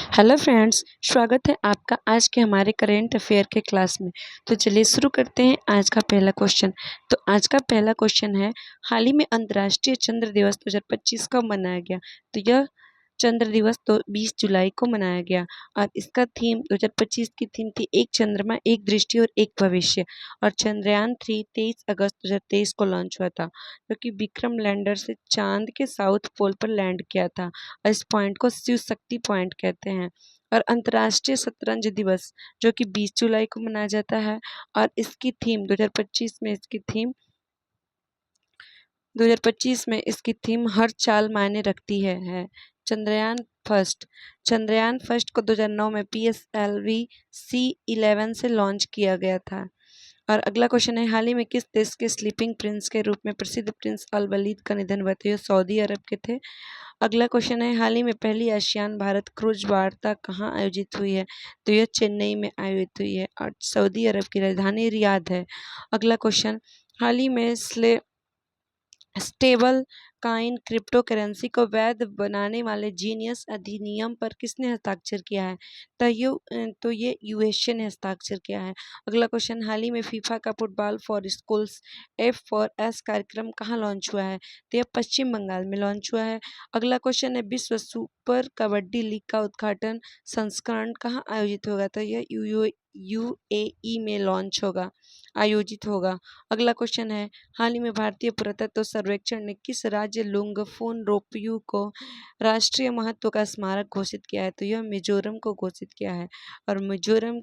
Hello friends, स्वागत है आपका आज के हमारे करेंट अफेयर के क्लास में। तो चलिए शुरू करते हैं आज का पहला क्वेश्चन। तो आज का पहला क्वेश्चन है, हाल ही में अंतर्राष्ट्रीय चंद्र दिवस 2025 कब मनाया गया? तो यह चंद्र दिवस तो 20 जुलाई को मनाया गया और इसका थीम 2025 की थीम थी एक चंद्रमा, एक दृष्टि और एक भविष्य। और चंद्रयान 3 23 अगस्त 2023 को लॉन्च हुआ था, जो कि विक्रम लैंडर से चांद के साउथ पोल पर लैंड किया था और इस पॉइंट को शिव शक्ति पॉइंट कहते हैं। और अंतर्राष्ट्रीय शतरंज दिवस जो कि 20 जुलाई को मनाया जाता है और इसकी थीम 2025 में इसकी थीम हर चाल मायने रखती है। चंद्रयान फर्स्ट को 2009 में PSLV C11 से लॉन्च किया गया था। और अगला क्वेश्चन है, हाल ही में किस देश के स्लीपिंग प्रिंस के रूप में प्रसिद्ध प्रिंस अल वलीद का निधन हुआ? तो ये सऊदी अरब के थे। अगला क्वेश्चन है, हाल ही में पहली आसियान भारत क्रूज वार्ता कहाँ आयोजित हुई है? तो यह चेन्नई में आयोजित हुई है और सऊदी अरब की राजधानी रियाद है। अगला क्वेश्चन, हाल ही में स्टेबल कॉइन क्रिप्टो करेंसी को वैध बनाने वाले जीनियस अधिनियम पर किसने हस्ताक्षर किया है? तो ये यूएसए ने हस्ताक्षर किया है। अगला क्वेश्चन, हाल ही में फीफा का फुटबॉल फॉर स्कूल्स F4S कार्यक्रम कहाँ लॉन्च हुआ है? तो यह पश्चिम बंगाल में लॉन्च हुआ है। अगला क्वेश्चन है, विश्व सुपर कबड्डी लीग का उद्घाटन संस्करण कहाँ आयोजित होगा? तो यह यूएई में आयोजित होगा। अगला क्वेश्चन है, हाल ही में भारतीय पुरातत्व सर्वेक्षण ने किस राज्य लुंगफुन रोपयू को राष्ट्रीय महत्व का स्मारक घोषित किया है? तो यह मिजोरम को घोषित किया है और मिजोरम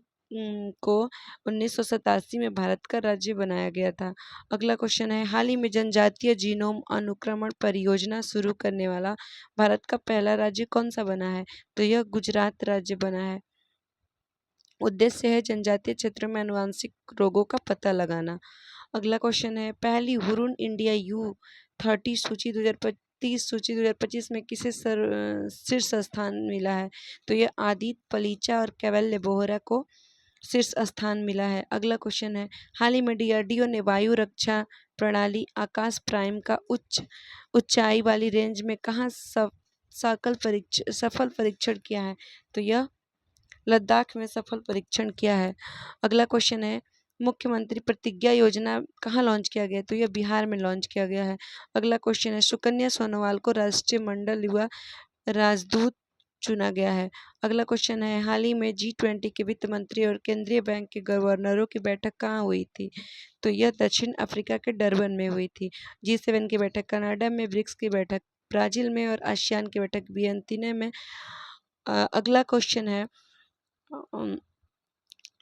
को 1987 में भारत का राज्य बनाया गया था। अगला क्वेश्चन है, हाल ही में जनजातीय जीनोम अनुक्रमण परियोजना शुरू करने वाला भारत का पहला राज्य कौन सा बना है? तो यह गुजरात राज्य बना है। उद्देश्य है जनजातीय क्षेत्रों में आनुवंशिक रोगों का पता लगाना। अगला क्वेश्चन है, पहली हुरुन इंडिया U30 सूची 2025 में किसे शीर्ष स्थान मिला है? तो यह आदित्य पलीचा और कैवल्य बोहरा को शीर्ष स्थान मिला है। अगला क्वेश्चन है, हाल ही में DRDO ने वायु रक्षा प्रणाली आकाश प्राइम का ऊंचाई वाली रेंज में कहाँ सफल परीक्षण किया है? तो यह लद्दाख में सफल परीक्षण किया है। अगला क्वेश्चन है, मुख्यमंत्री प्रतिज्ञा योजना कहाँ लॉन्च किया गया? तो यह बिहार में लॉन्च किया गया है। अगला क्वेश्चन है, सुकन्या सोनोवाल को राष्ट्रीय मंडल युवा राजदूत चुना गया है। अगला क्वेश्चन है, हाल ही में G20 के वित्त मंत्री और केंद्रीय बैंक के गवर्नरों की बैठक कहाँ हुई थी? तो यह दक्षिण अफ्रीका के डरबन में हुई थी। G7 की बैठक कनाडा में, ब्रिक्स की बैठक ब्राजील में और आसियान की बैठक वियतनाम में। अगला क्वेश्चन है,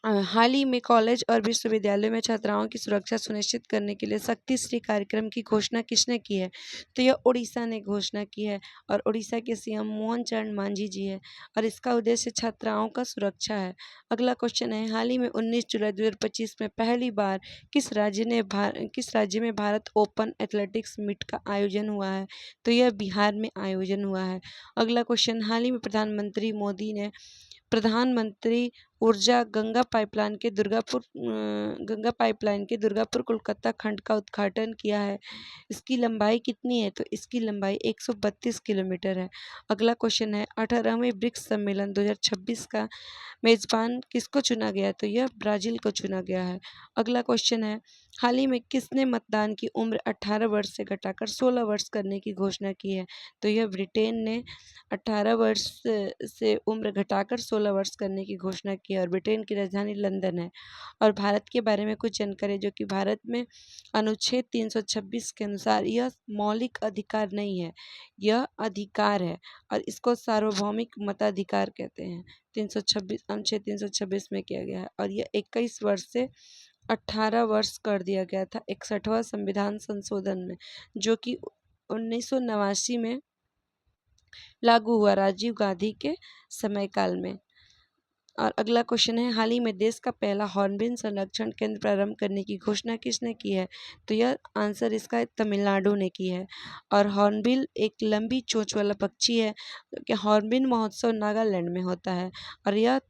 हाल ही में कॉलेज और विश्वविद्यालयों में छात्राओं की सुरक्षा सुनिश्चित करने के लिए शक्ति श्री कार्यक्रम की घोषणा किसने की है? तो यह उड़ीसा ने घोषणा की है और उड़ीसा के CM मोहन चरण मांझी जी है और इसका उद्देश्य छात्राओं का सुरक्षा है। अगला क्वेश्चन है, हाल ही में 19 जुलाई 2025 में पहली बार किस राज्य में भारत ओपन एथलेटिक्स मीट का आयोजन हुआ है? तो यह बिहार में आयोजन हुआ है। अगला क्वेश्चन, हाल ही में प्रधानमंत्री मोदी ने प्रधानमंत्री ऊर्जा गंगा पाइपलाइन के दुर्गापुर कोलकाता खंड का उद्घाटन किया है। इसकी लंबाई कितनी है? तो इसकी लंबाई 132 किलोमीटर है। अगला क्वेश्चन है, 18वें ब्रिक्स सम्मेलन 2026 का मेजबान किसको चुना गया? तो यह ब्राजील को चुना गया है। अगला क्वेश्चन है, हाल ही में किसने मतदान की उम्र 18 वर्ष से घटाकर 16 वर्ष करने की घोषणा की है? तो यह ब्रिटेन ने 18 वर्ष से उम्र घटाकर 16 वर्ष करने की घोषणा की है और ब्रिटेन की राजधानी लंदन है। और भारत के बारे में कुछ जानकारी, जो कि भारत में अनुच्छेद 326 के अनुसार यह मौलिक अधिकार नहीं है, यह अधिकार है और इसको सार्वभौमिक मताधिकार कहते हैं। अनुच्छेद 326 में किया गया है और यह 21 वर्ष से 18 वर्ष कर दिया गया था 61वां संविधान संशोधन में, जो कि 1989 में लागू हुआ राजीव गांधी के समयकाल में। और अगला क्वेश्चन है, हाल ही में देश का पहला हॉर्नबिल संरक्षण केंद्र प्रारंभ करने की घोषणा किसने की है? तो यह आंसर इसका तमिलनाडु ने की है। और हॉर्नबिल एक लंबी चोंच वाला पक्षी है कि हॉर्नबिल महोत्सव नागालैंड में होता है और यह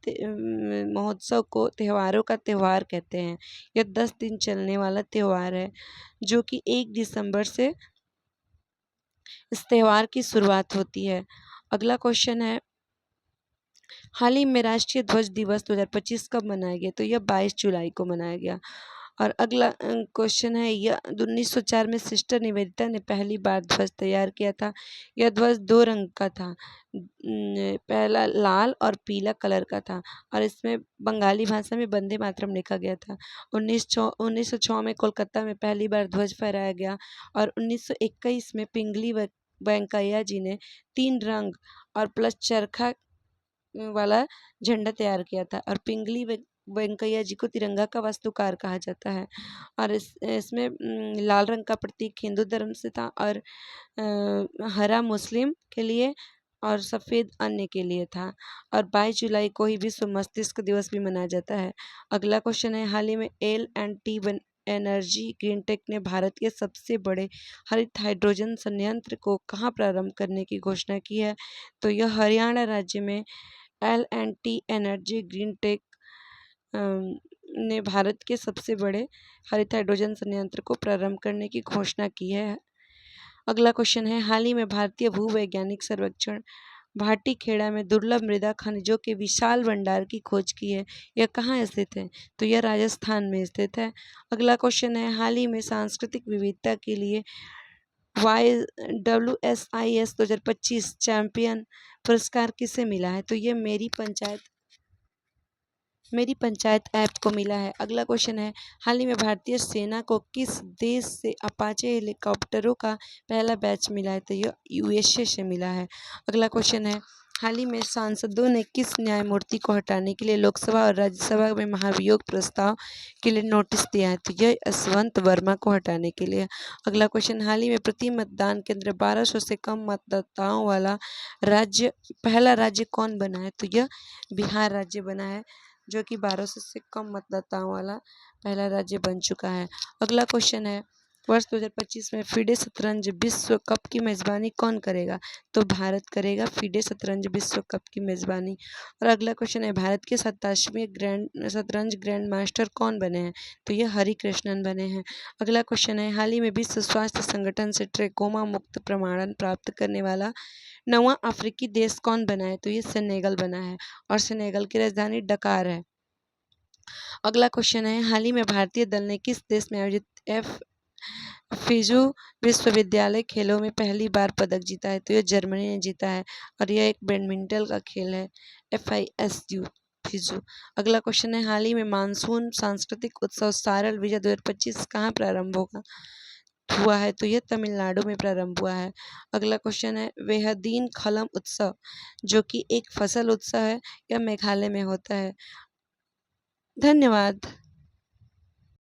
महोत्सव को त्योहारों का त्यौहार कहते हैं। यह 10 दिन चलने वाला त्यौहार है, जो कि 1 दिसंबर से इस त्यौहार की शुरुआत होती है। अगला क्वेश्चन है, हाल ही में राष्ट्रीय ध्वज दिवस 2025 कब मनाया गया? तो यह 22 जुलाई को मनाया गया। और अगला क्वेश्चन है, यह 1904 में सिस्टर निवेदिता ने पहली बार ध्वज तैयार किया था। यह ध्वज 2 रंग का था, पहला लाल और पीला कलर का था और इसमें बंगाली भाषा में वंदे मातरम लिखा गया था। 1906 में कोलकाता में पहली बार ध्वज फहराया गया और 1921 में पिंगली वेंकैया जी ने 3 रंग और प्लस चरखा वाला झंडा तैयार किया था और पिंगली वेंकैया जी को तिरंगा का वास्तुकार कहा जाता है। और इसमें लाल रंग का प्रतीक हिंदू धर्म से था और हरा मुस्लिम के लिए और सफ़ेद अन्य के लिए था। और 22 जुलाई को ही विश्व मस्तिष्क दिवस भी मनाया जाता है। अगला क्वेश्चन है, हाल ही में L&T एनर्जी ग्रीनटेक ने भारत के सबसे बड़े हरित हाइड्रोजन संयंत्र को कहाँ प्रारंभ करने की घोषणा की है? तो यह हरियाणा राज्य में L&T एनर्जी ग्रीनटेक ने भारत के सबसे बड़े हरित हाइड्रोजन संयंत्र को प्रारंभ करने की घोषणा की है। अगला क्वेश्चन है, हाल ही में भारतीय भूवैज्ञानिक सर्वेक्षण भाटीखेड़ा में दुर्लभ मृदा खनिजों के विशाल भंडार की खोज की है। यह कहाँ स्थित है? तो यह राजस्थान में स्थित है। अगला क्वेश्चन है, हाल ही में सांस्कृतिक विविधता के लिए WSIS 2025 चैंपियन पुरस्कार किसे मिला है? तो ये मेरी पंचायत ऐप को मिला है। अगला क्वेश्चन है, हाल ही में भारतीय सेना को किस देश से अपाचे हेलीकॉप्टरों का पहला बैच मिला है? तो यह USA से मिला है। अगला क्वेश्चन है, हाल ही में सांसदों ने किस न्यायमूर्ति को हटाने के लिए लोकसभा और राज्यसभा में महाभियोग प्रस्ताव के लिए नोटिस दिया है? तो यह यशवंत वर्मा को हटाने के लिए। अगला क्वेश्चन, हाल ही में प्रति मतदान केंद्र 1200 से कम मतदाताओं वाला पहला राज्य कौन बना है? तो यह बिहार राज्य बना है, जो कि 1200 से कम मतदाताओं वाला पहला राज्य बन चुका है। अगला क्वेश्चन है, वर्ष 2025 में FIDE शतरंज विश्व कप की मेज़बानी कौन करेगा? तो भारत करेगा FIDE शतरंज विश्व कप की मेज़बानी। और अगला क्वेश्चन है, भारत के 27वें शतरंज ग्रैंड मास्टर कौन बने हैं? तो ये हरिकृष्णन बने हैं। अगला क्वेश्चन है, हाल ही में विश्व स्वास्थ्य संगठन से ट्रेकोमा मुक्त प्रमाणन प्राप्त करने वाला 9वां अफ्रीकी देश कौन बना है? तो ये सेनेगल बना है और सेनेगल की राजधानी डकार है। अगला क्वेश्चन है, हाल ही में भारतीय दल ने किस देश में आयोजित फिजू विश्वविद्यालय खेलों में पहली बार पदक जीता है? तो यह जर्मनी ने जीता है और यह एक बैडमिंटन का खेल है, FISU फिजू। अगला क्वेश्चन है, हाल ही में मानसून सांस्कृतिक उत्सव सारल विजय 2025 कहाँ प्रारंभ हुआ है? तो यह तमिलनाडु में प्रारंभ हुआ है। अगला क्वेश्चन है, वेहदीन खलम उत्सव जो कि एक फसल उत्सव है, यह मेघालय में होता है। धन्यवाद।